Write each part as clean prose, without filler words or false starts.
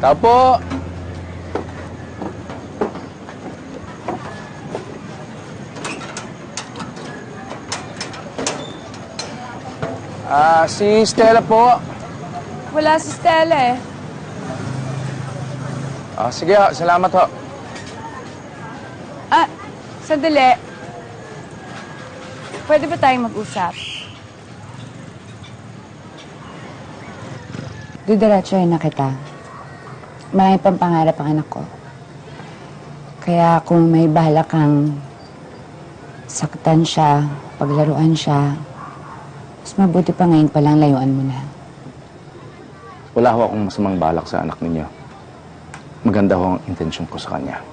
Tao po! Si Stella po. Wala si Stella eh. Sige ho, salamat ho. Sandali. Pwede ba tayong mag-usap? Didiretsohin na kita. Marami pang pangarap ang anak ko. Kaya kung may bahala kang saktan siya, paglaruan siya, mas mabuti pa ngayon palang layuan mo na. Wala ho akong masamang balak sa anak ninyo. Maganda ho ang intensyon ko sa kanya.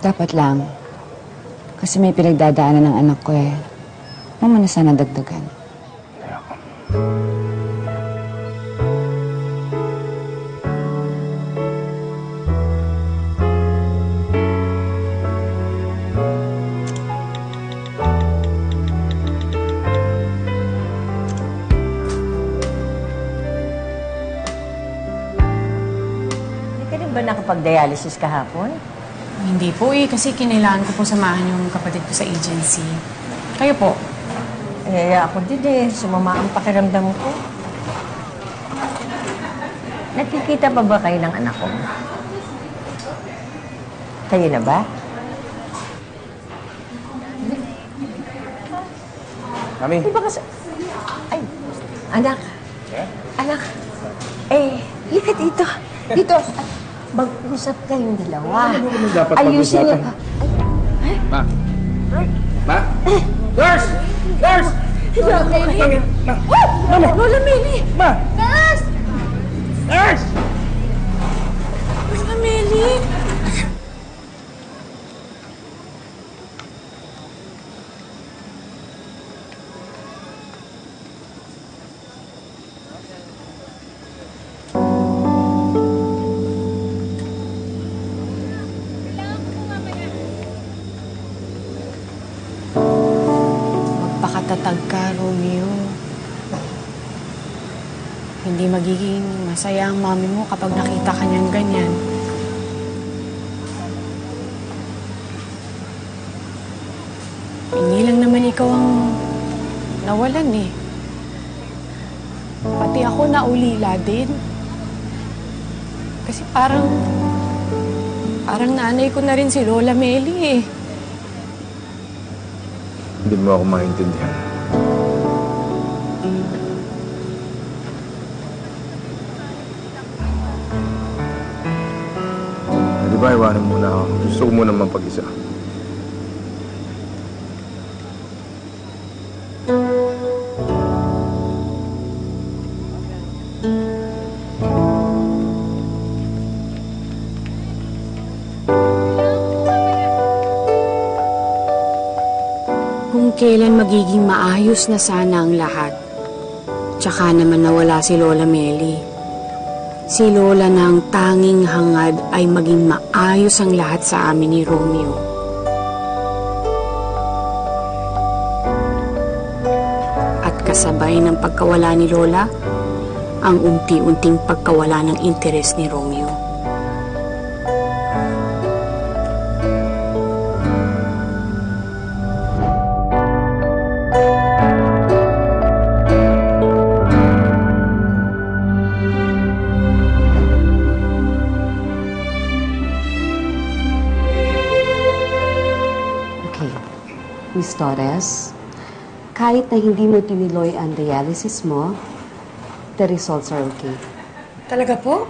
Dapat lang. Kasi may pinagdadaanan ng anak ko eh. Huwag mo na sana dagdagan. Kaya ako. Ba nakapag-dialysis kahapon? Hindi po kasi kinailangan ko po samahan yung kapatid ko sa agency. Kayo po? Ako din sumama ang pakiramdam ko. Nakikita pa ba kayo ng anak ko? Kayo na ba? Mami. Di ba kasi... Ay, anak. Anak. Halika dito. Dito. Mag-usap kayong dalawa. Ayusin niyo pa. Ma! Ma! Nurse! Nurse! Lola Meli! Lola Meli! Ma! Nurse! Nurse! Lola Meli! Magpakatatag ka, Romeo. Hindi magiging masaya ang mami mo kapag nakita ka niyang ganyan. Hindi lang naman ikaw ang nawalan eh. Pati ako naulila din. Kasi parang nanay ko na rin si Lola Meli eh. Hindi mo ako maintindihan. Di ba iwanan muna ako? Gusto ko muna mapag-isa. Kung kailan magiging maayos na sana ang lahat. Tsaka naman nawala si Lola Meli. Si Lola na ang tanging hangad ay maging maayos ang lahat sa amin ni Romeo. At kasabay ng pagkawala ni Lola, ang unti-unting pagkawala ng interes ni Romeo. Miss Torres, kahit na hindi mo tiniloy ang dialysis mo, the results are okay. Talaga po?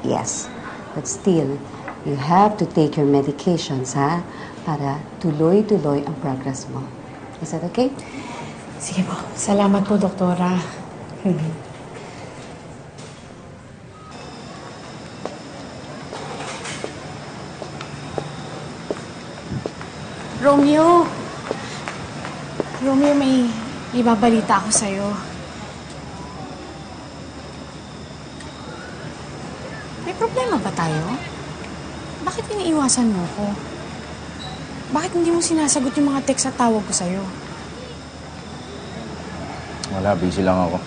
Yes, but still, you have to take your medications, ha? Para tuloy-tuloy ang progress mo. Is that okay? Sige po. Salamat po, Doktora. Romeo! Romeo, may ibabalita ako sa'yo. May problema ba tayo? Bakit iniiwasan mo ko? Bakit hindi mo sinasagot yung mga text at tawag ko sa'yo? Wala, busy lang ako.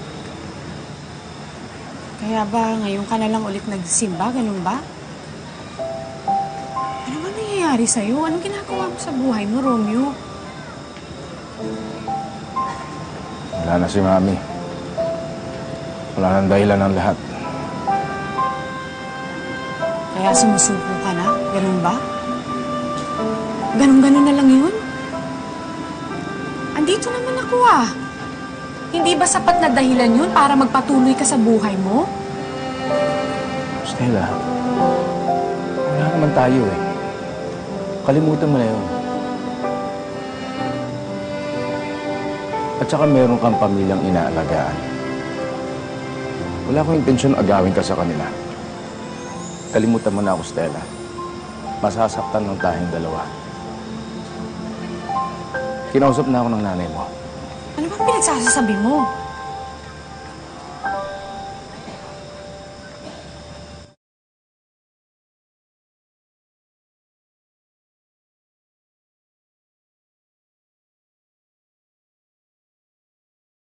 Kaya ba ngayon ka na lang ulit nagsimba, ganun ba? Ano ba nangyayari sa'yo? Anong ginagawa mo sa buhay mo, Romeo? Wala na si Mami. Wala nang dahilan ng lahat. Kaya sumusuko ka na? Ganun ba? Ganun-ganun na lang yun? Andito naman ako ah. Hindi ba sapat na dahilan yun para magpatuloy ka sa buhay mo? Stella, wala naman tayo eh. Kalimutan mo na yun. At saka meron kang pamilyang inaalagaan. Wala akong intensyon agawin ka sa kanila. Kalimutan mo na ako, Stella. Masasaktan ng tayong dalawa. Kinausap na ako ng nanay mo. Ano bang pinagsasasabi mo?